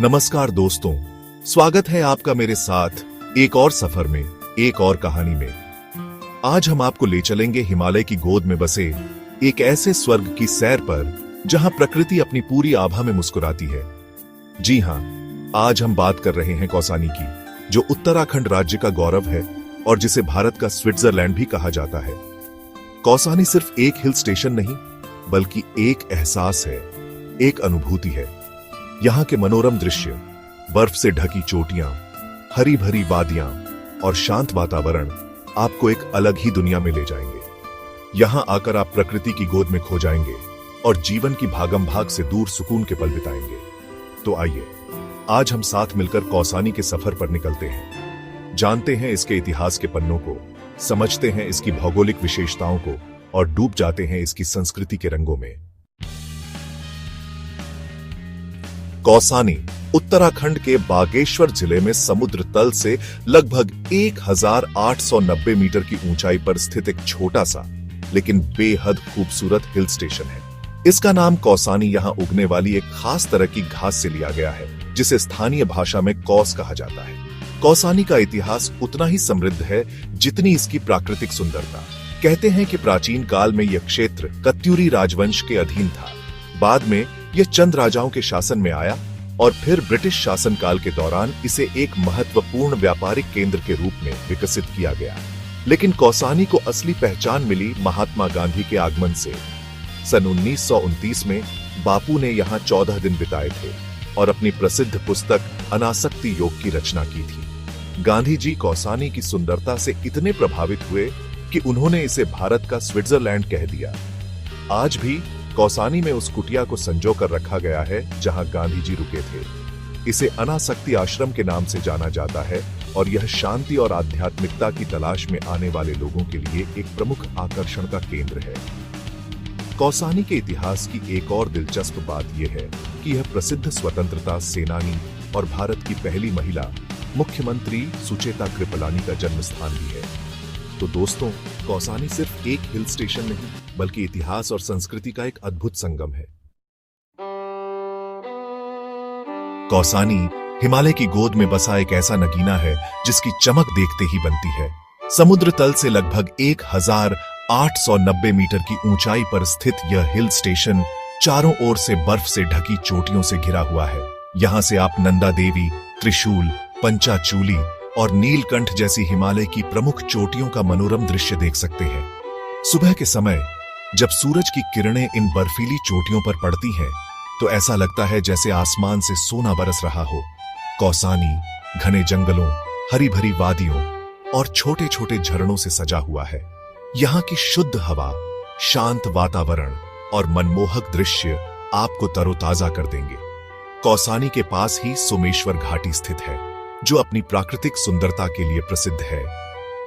नमस्कार दोस्तों, स्वागत है आपका मेरे साथ एक और सफर में, एक और कहानी में। आज हम आपको ले चलेंगे हिमालय की गोद में बसे एक ऐसे स्वर्ग की सैर पर जहां प्रकृति अपनी पूरी आभा में मुस्कुराती है। जी हां, आज हम बात कर रहे हैं कौसानी की, जो उत्तराखंड राज्य का गौरव है और जिसे भारत का स्विट्जरलैंड भी कहा जाता है। कौसानी सिर्फ एक हिल स्टेशन नहीं, बल्कि एक एहसास है, एक अनुभूति है। यहाँ के मनोरम दृश्य, बर्फ से ढकी चोटियां, हरी भरी वादियां और शांत वातावरण आपको एक अलग ही दुनिया में ले जाएंगे। यहाँ आकर आप प्रकृति की गोद में खो जाएंगे और जीवन की भागम भाग से दूर सुकून के पल बिताएंगे। तो आइए, आज हम साथ मिलकर कौसानी के सफर पर निकलते हैं, जानते हैं इसके इतिहास के पन्नों को, समझते हैं इसकी भौगोलिक विशेषताओं को और डूब जाते हैं इसकी संस्कृति के रंगों में। कौसानी उत्तराखंड के बागेश्वर जिले में समुद्र तल से लगभग 1890 मीटर की ऊंचाई पर स्थित एक छोटा सा लेकिन बेहद खूबसूरत हिल स्टेशन है। इसका नाम कौसानी यहाँ उगने वाली एक खास तरह की घास से लिया गया है, जिसे स्थानीय भाषा में कौस कहा जाता है। कौसानी का इतिहास उतना ही समृद्ध है जितनी इसकी प्राकृतिक सुंदरता। कहते हैं कि प्राचीन काल में यह क्षेत्र कत्यूरी राजवंश के अधीन था। बाद में यह चंद राजाओं के शासन में आया और फिर ब्रिटिश शासनकाल के दौरान इसे एक महत्वपूर्ण व्यापारिक केंद्र के रूप में विकसित किया गया। लेकिन कौसानी को असली पहचान मिली महात्मा गांधी के आगमन से। सन 1929 में बापू ने यहाँ 14 दिन बिताए थे और अपनी प्रसिद्ध पुस्तक अनासक्ति योग की रचना की थी। गांधी जी कौसानी की सुंदरता से इतने प्रभावित हुए कि उन्होंने इसे भारत का स्विट्जरलैंड कह दिया। आज भी कौसानी में उस कुटिया को संजो कर रखा गया है जहां गांधी जी रुके थे। इसे अनासक्ति आश्रम के नाम से जाना जाता है और यह शांति और आध्यात्मिकता की तलाश में आने वाले लोगों के लिए एक प्रमुख आकर्षण का केंद्र है। कौसानी के इतिहास की एक और दिलचस्प बात यह है कि यह प्रसिद्ध स्वतंत्रता सेनानी और भारत की पहली महिला मुख्यमंत्री सुचेता कृपलानी का जन्म स्थान भी है। तो दोस्तों, कौसानी सिर्फ एक हिल स्टेशन नहीं, बल्कि इतिहास और संस्कृति का एक अद्भुत संगम है। कौसानी हिमालय की गोद में बसा एक ऐसा नगीना है जिसकी चमक देखते ही बनती है। समुद्र तल से लगभग 1890 मीटर की ऊंचाई पर स्थित यह हिल स्टेशन चारों ओर से बर्फ से ढकी चोटियों से घिरा हुआ है। यहां से आप नंदा देवी, त्रिशूल, पंचाचूली और नीलकंठ जैसी हिमालय की प्रमुख चोटियों का मनोरम दृश्य देख सकते हैं। सुबह के समय जब सूरज की किरणें इन बर्फीली चोटियों पर पड़ती हैं, तो ऐसा लगता है जैसे आसमान से सोना बरस रहा हो। कौसानी घने जंगलों, हरी भरी वादियों और छोटे छोटे झरनों से सजा हुआ है। यहाँ की शुद्ध हवा, शांत वातावरण और मनमोहक दृश्य आपको तरोताजा कर देंगे। कौसानी के पास ही सोमेश्वर घाटी स्थित है, जो अपनी प्राकृतिक सुंदरता के लिए प्रसिद्ध है।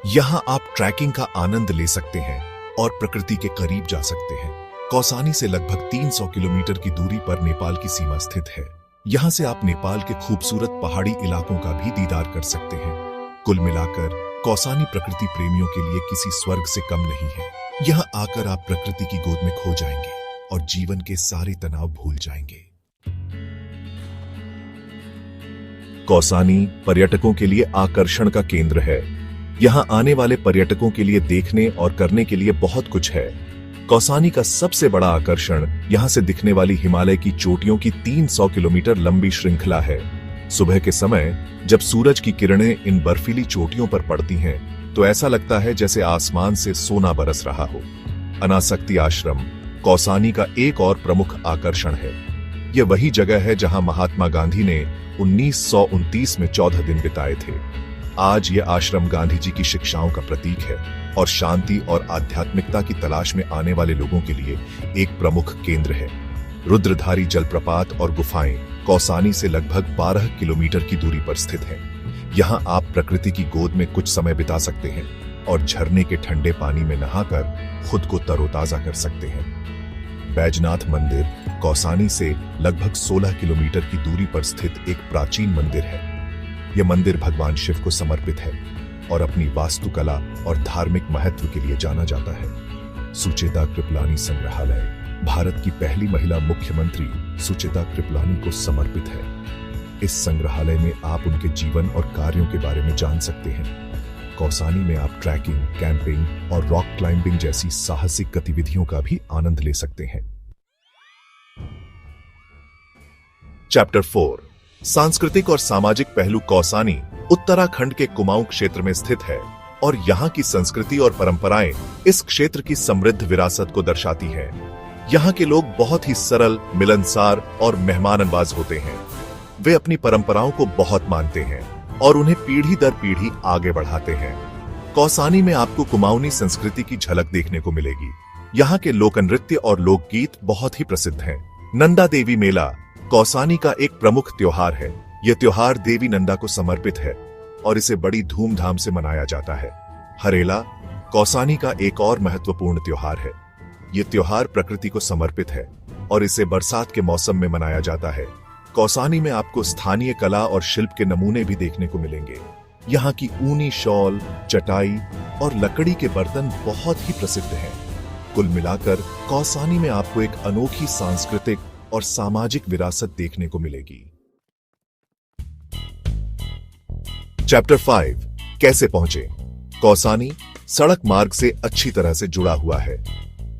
यहाँ आप ट्रैकिंग का आनंद ले सकते हैं और प्रकृति के करीब जा सकते हैं। कौसानी से लगभग 300 किलोमीटर की दूरी पर नेपाल की सीमा स्थित है। यहाँ से आप नेपाल के खूबसूरत पहाड़ी इलाकों का भी दीदार कर सकते हैं। कुल मिलाकर कौसानी प्रकृति प्रेमियों के लिए किसी स्वर्ग से कम नहीं है। यहाँ आकर आप प्रकृति की गोद में खो जाएंगे और जीवन के सारे तनाव भूल जाएंगे। कौसानी पर्यटकों के लिए आकर्षण का केंद्र है। यहाँ आने वाले पर्यटकों के लिए देखने और करने के लिए बहुत कुछ है। कौसानी का सबसे बड़ा आकर्षण यहाँ से दिखने वाली हिमालय की चोटियों की 300 किलोमीटर लंबी श्रृंखला है। सुबह के समय जब सूरज की किरणें इन बर्फीली चोटियों पर पड़ती हैं, तो ऐसा लगता है जैसे आसमान से सोना बरस रहा हो। अनासक्ति आश्रम कौसानी का एक और प्रमुख आकर्षण है। यह वही जगह है जहां महात्मा गांधी ने 1929 में 14 दिन बिताए थे। आज यह आश्रम गांधी जी की शिक्षाओं का प्रतीक है और शांति और आध्यात्मिकता की तलाश में आने वाले लोगों के लिए एक प्रमुख केंद्र है। रुद्रधारी जलप्रपात और गुफाएं कौसानी से लगभग 12 किलोमीटर की दूरी पर स्थित हैं। यहां आप प्रकृति की गोद में कुछ समय बिता सकते हैं और झरने के ठंडे पानी में नहाकर खुद को तरोताजा कर सकते हैं। बैजनाथ मंदिर कौसानी से लगभग 16 किलोमीटर की दूरी पर स्थित एक प्राचीन मंदिर है। यह मंदिर भगवान शिव को समर्पित है और अपनी वास्तुकला और धार्मिक महत्व के लिए जाना जाता है। सुचेता कृपलानी संग्रहालय भारत की पहली महिला मुख्यमंत्री सुचेता कृपलानी को समर्पित है। इस संग्रहालय में आप उनके जीवन और कार्यों के बारे में जान सकते हैं। कौसानी में आप ट्रैकिंग, कैंपिंग और रॉक क्लाइंबिंग जैसी साहसिक गतिविधियों का भी आनंद ले सकते हैं। चैप्टर 4 सांस्कृतिक और सामाजिक पहलू। कौसानी उत्तराखंड के कुमाऊं क्षेत्र में स्थित है और यहाँ की संस्कृति और परंपराएं इस क्षेत्र की समृद्ध विरासत को दर्शाती है। यहाँ के लोग बहुत ही सरल, मिलनसार और मेहमान नवाज होते हैं। वे अपनी परंपराओं को बहुत मानते हैं और उन्हें पीढ़ी दर पीढ़ी आगे बढ़ाते हैं। कौसानी में आपको कुमाऊनी संस्कृति की झलक देखने को मिलेगी। यहाँ के लोक नृत्य और लोकगीत बहुत ही प्रसिद्ध हैं। नंदा देवी मेला कौसानी का एक प्रमुख त्योहार है। यह त्योहार देवी नंदा को समर्पित है और इसे बड़ी धूमधाम से मनाया जाता है। हरेला कौसानी का एक और महत्वपूर्ण त्योहार है। यह त्योहार प्रकृति को समर्पित है और इसे बरसात के मौसम में मनाया जाता है। कौसानी में आपको स्थानीय कला और शिल्प के नमूने भी देखने को मिलेंगे। यहाँ की ऊनी शॉल, चटाई और लकड़ी के बर्तन बहुत ही प्रसिद्ध हैं। कुल मिलाकर कौसानी में आपको एक अनोखी सांस्कृतिक और सामाजिक विरासत देखने को मिलेगी। चैप्टर 5 कैसे पहुंचे। कौसानी सड़क मार्ग से अच्छी तरह से जुड़ा हुआ है।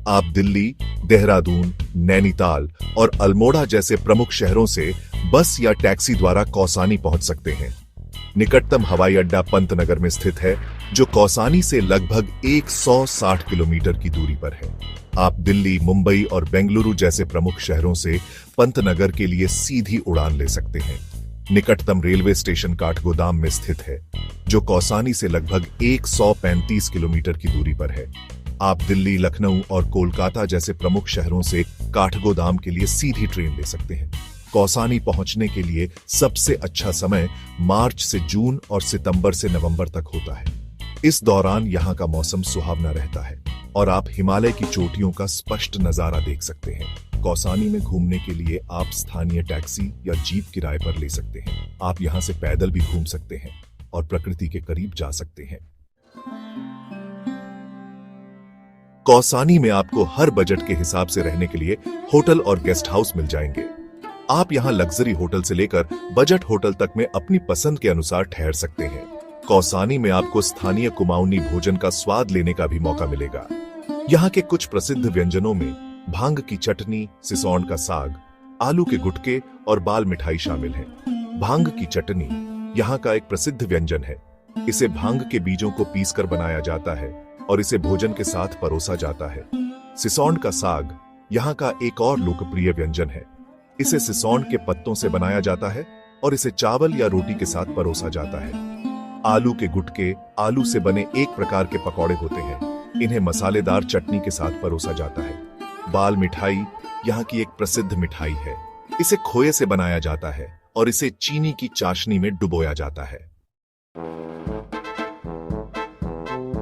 आप दिल्ली, देहरादून, नैनीताल और अल्मोड़ा जैसे प्रमुख शहरों से बस या टैक्सी द्वारा कौसानी पहुंच सकते हैं। निकटतम हवाई अड्डा पंतनगर में स्थित है, जो कौसानी से लगभग 160 किलोमीटर की दूरी पर है। आप दिल्ली, मुंबई और बेंगलुरु जैसे प्रमुख शहरों से पंतनगर के लिए सीधी उड़ान ले सकते हैं। निकटतम रेलवे स्टेशन काठगोदाम में स्थित है, जो कौसानी से लगभग 135 किलोमीटर की दूरी पर है। आप दिल्ली, लखनऊ और कोलकाता जैसे प्रमुख शहरों से काठगोदाम के लिए सीधी ट्रेन ले सकते हैं। कौसानी पहुंचने के लिए सबसे अच्छा समय मार्च से जून और सितंबर से नवंबर तक होता है। इस दौरान यहाँ का मौसम सुहावना रहता है और आप हिमालय की चोटियों का स्पष्ट नजारा देख सकते हैं। कौसानी में घूमने के लिए आप स्थानीय टैक्सी या जीप किराए पर ले सकते हैं। आप यहाँ से पैदल भी घूम सकते हैं और प्रकृति के करीब जा सकते हैं। कौसानी में आपको हर बजट के हिसाब से रहने के लिए होटल और गेस्ट हाउस मिल जाएंगे। आप यहाँ लग्जरी होटल से लेकर बजट होटल तक में अपनी पसंद के अनुसार ठहर सकते हैं। कौसानी में आपको स्थानीय कुमाऊनी भोजन का स्वाद लेने का भी मौका मिलेगा। यहाँ के कुछ प्रसिद्ध व्यंजनों में भांग की चटनी, सिसौन का साग, आलू के गुटके और बाल मिठाई शामिल है। भांग की चटनी यहाँ का एक प्रसिद्ध व्यंजन है। इसे भांग के बीजों को पीसकर बनाया जाता है और इसे भोजन के साथ परोसा जाता है। सिसौन का साग यहाँ का एक और लोकप्रिय व्यंजन है। इसे सिसौन के पत्तों से बनाया जाता है और इसे चावल या रोटी के साथ परोसा जाता है। आलू के गुटके आलू से बने एक प्रकार के पकौड़े होते हैं। इन्हें मसालेदार चटनी के साथ परोसा जाता है। बाल मिठाई यहाँ की एक प्रसिद्ध मिठाई है। इसे खोए से बनाया जाता है और इसे चीनी की चाशनी में डुबोया जाता है।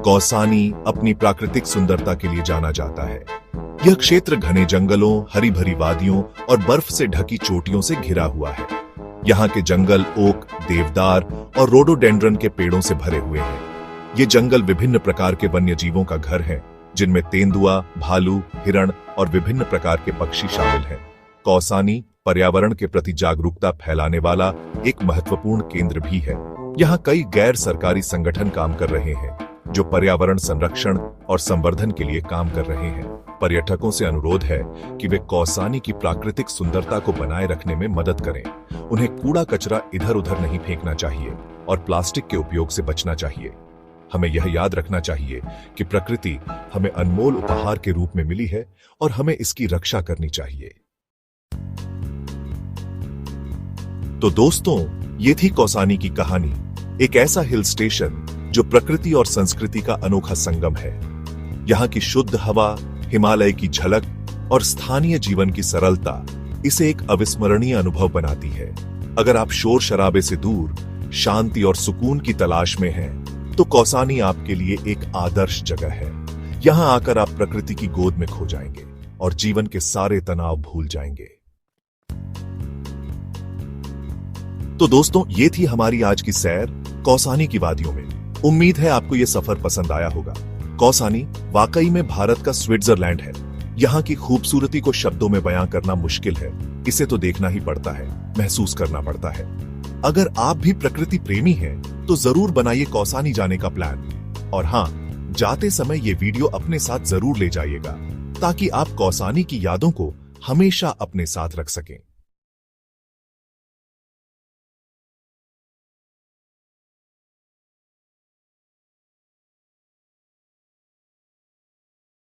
कौसानी अपनी प्राकृतिक सुंदरता के लिए जाना जाता है। यह क्षेत्र घने जंगलों, हरी भरी वादियों और बर्फ से ढकी चोटियों से घिरा हुआ है। यहाँ के जंगल ओक, देवदार और रोडोडेंड्रन के पेड़ों से भरे हुए हैं। ये जंगल विभिन्न प्रकार के वन्य जीवों का घर है, जिनमें तेंदुआ, भालू, हिरण और विभिन्न प्रकार के पक्षी शामिल हैं। कौसानी पर्यावरण के प्रति जागरूकता फैलाने वाला एक महत्वपूर्ण केंद्र भी है। यहाँ कई गैर सरकारी संगठन काम कर रहे हैं, जो पर्यावरण संरक्षण और संवर्धन के लिए काम कर रहे हैं। पर्यटकों से अनुरोध है कि वे कौसानी की प्राकृतिक सुंदरता को बनाए रखने में मदद करें। उन्हें कूड़ा कचरा इधर उधर नहीं फेंकना चाहिए और प्लास्टिक के उपयोग से बचना चाहिए। हमें यह याद रखना चाहिए कि प्रकृति हमें अनमोल उपहार के रूप में मिली है और हमें इसकी रक्षा करनी चाहिए। तो दोस्तों, ये थी कौसानी की कहानी। एक ऐसा हिल स्टेशन जो प्रकृति और संस्कृति का अनोखा संगम है। यहाँ की शुद्ध हवा, हिमालय की झलक और स्थानीय जीवन की सरलता इसे एक अविस्मरणीय अनुभव बनाती है। अगर आप शोर शराबे से दूर शांति और सुकून की तलाश में हैं, तो कौसानी आपके लिए एक आदर्श जगह है। यहाँ आकर आप प्रकृति की गोद में खो जाएंगे और जीवन के सारे तनाव भूल जाएंगे। तो दोस्तों, ये थी हमारी आज की सैर कौसानी की वादियों में। उम्मीद है आपको यह सफर पसंद आया होगा। कौसानी वाकई में भारत का स्विट्जरलैंड है। यहाँ की खूबसूरती को शब्दों में बयां करना मुश्किल है। इसे तो देखना ही पड़ता है, महसूस करना पड़ता है। अगर आप भी प्रकृति प्रेमी हैं, तो जरूर बनाइए कौसानी जाने का प्लान। और हाँ, जाते समय ये वीडियो अपने साथ जरूर ले जाइएगा, ताकि आप कौसानी की यादों को हमेशा अपने साथ रख सकें।